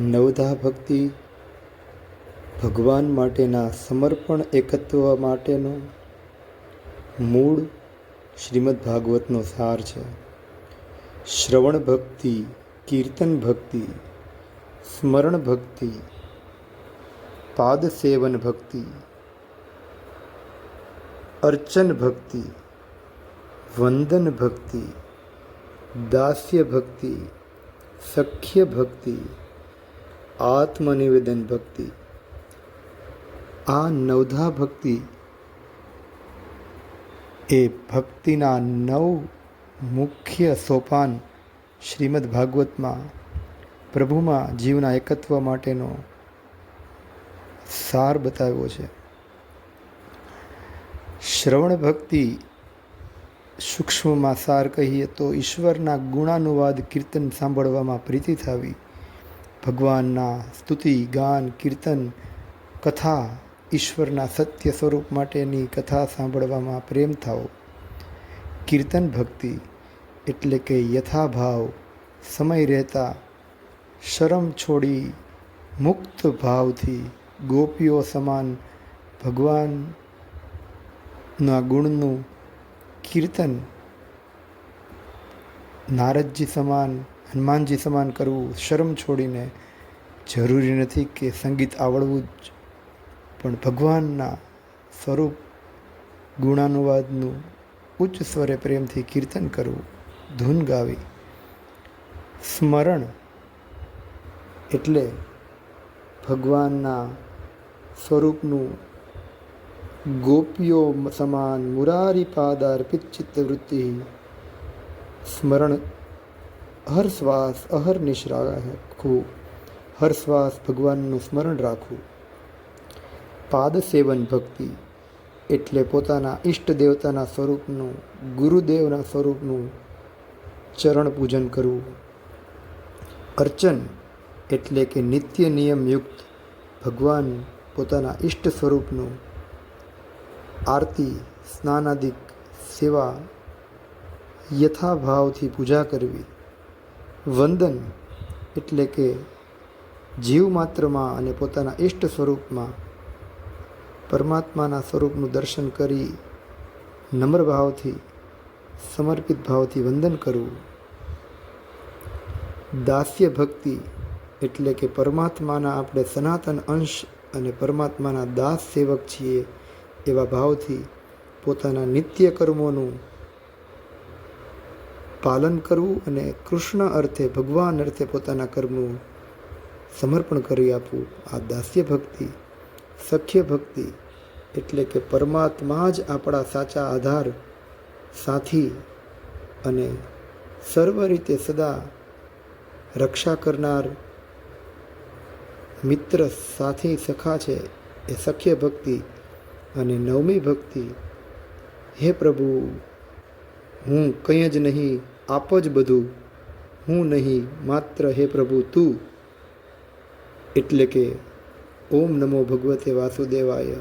નવધા ભક્તિ ભગવાન માટેના સમર્પણ એકત્વ માટેનો મૂળ શ્રીમદ ભાગવતનો સાર છે. શ્રવણ ભક્તિ, કીર્તન ભક્તિ, સ્મરણ ભક્તિ, પાદ સેવન ભક્તિ, અર્ચન ભક્તિ, વંદન ભક્તિ, દાસ્ય ભક્તિ, સખ્ય ભક્તિ, આત્મનિવેદન ભક્તિ. આ નવધા ભક્તિ એ ભક્તિના 9 મુખ્ય સોપાન શ્રીમદ ભાગવતમાં પ્રભુમાં જીવના એકત્વ માટેનો સાર બતાવ્યો છે. શ્રવણ ભક્તિ સૂક્ષ્મમાં સાર કહીએ તો ઈશ્વરના ગુણાનુવાદ કીર્તન સાંભળવામાં પ્રીતિ થવી, ભગવાનના સ્તુતિ ગાન કીર્તન કથા, ઈશ્વરના સત્ય સ્વરૂપ માટેની કથા સાંભળવામાં પ્રેમ થવો. કીર્તન ભક્તિ એટલે કે યથાભાવ સમય રહેતા શરમ છોડી મુક્ત ભાવથી ગોપીઓ સમાન ભગવાનના ગુણનું કીર્તન નારદજી સમાન, હનુમાનજી સમાન કરવું. શરમ છોડીને, જરૂરી નથી કે સંગીત આવડવું જ, પણ ભગવાનના સ્વરૂપ ગુણાનુવાદનું ઉચ્ચ સ્વરે પ્રેમથી કીર્તન કરવું, ધૂન ગાવી. સ્મરણ એટલે ભગવાનના સ્વરૂપનું ગોપીઓ સમાન મુરારી પાદાર્પિત ચિત્તવૃત્તિ સ્મરણ, હરશ્વાસ અહર્નિશ રાખવું, હરશ્વાસ ભગવાનનું સ્મરણ રાખવું. પાદ સેવન ભક્તિ એટલે પોતાના ઈષ્ટ દેવતાના સ્વરૂપનું, ગુરુદેવના સ્વરૂપનું ચરણ પૂજન કરવું. અર્ચન એટલે કે નિત્ય નિયમયુક્ત ભગવાન પોતાના ઈષ્ટ સ્વરૂપનું આરતી સ્નાનાદિક સેવા યથાભાવથી પૂજા કરવી. વંદન એટલે કે જીવ માત્રમાં અને પોતાના ઈષ્ટ સ્વરૂપમાં પરમાત્માના સ્વરૂપનું દર્શન કરી નમ્ર ભાવથી, સમર્પિત ભાવથી વંદન કરવું. દાસ્ય ભક્તિ એટલે કે પરમાત્માના આપણે સનાતન અંશ અને પરમાત્માના દાસ સેવક છીએ એવા ભાવથી પોતાના નિત્ય કર્મોનું પાલન કરવું અને કૃષ્ણ અર્થે, ભગવાન અર્થે પોતાના કર્મનું સમર્પણ કરી આપવું. આ દાસ્ય ભક્તિ. સખ્ય ભક્તિ એટલે કે પરમાત્મા જ આપણા સાચા આધાર, સાથી અને સર્વ રીતે સદા રક્ષા કરનાર મિત્ર, સાથી, સખા છે એ સખ્ય ભક્તિ. અને 9મી ભક્તિ, હે પ્રભુ હું કંઈ જ નહીં, આપ જ બધું, હું નહીં માત્ર હે પ્રભુ તું. એટલે કે ઓમ નમો ભગવતે વાસુદેવાય.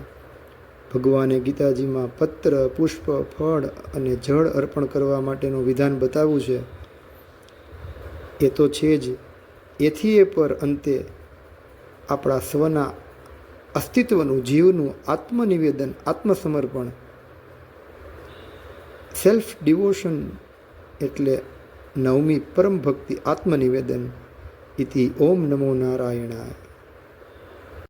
ભગવાને ગીતાજીમાં પત્ર, પુષ્પ, ફળ અને જળ અર્પણ કરવા માટેનું વિધાન બતાવ્યું છે. એ તો છે જ. એથી એ પર અંતે આપણા સ્વના અસ્તિત્વનું, જીવનું આત્મનિવેદન, આત્મસમર્પણ, સેલ્ફ ડિવોશન એટલે 9મી પરમ ભક્તિ આત્મનિવેદન. ઇતિ ઓમ નમો નારાયણાય.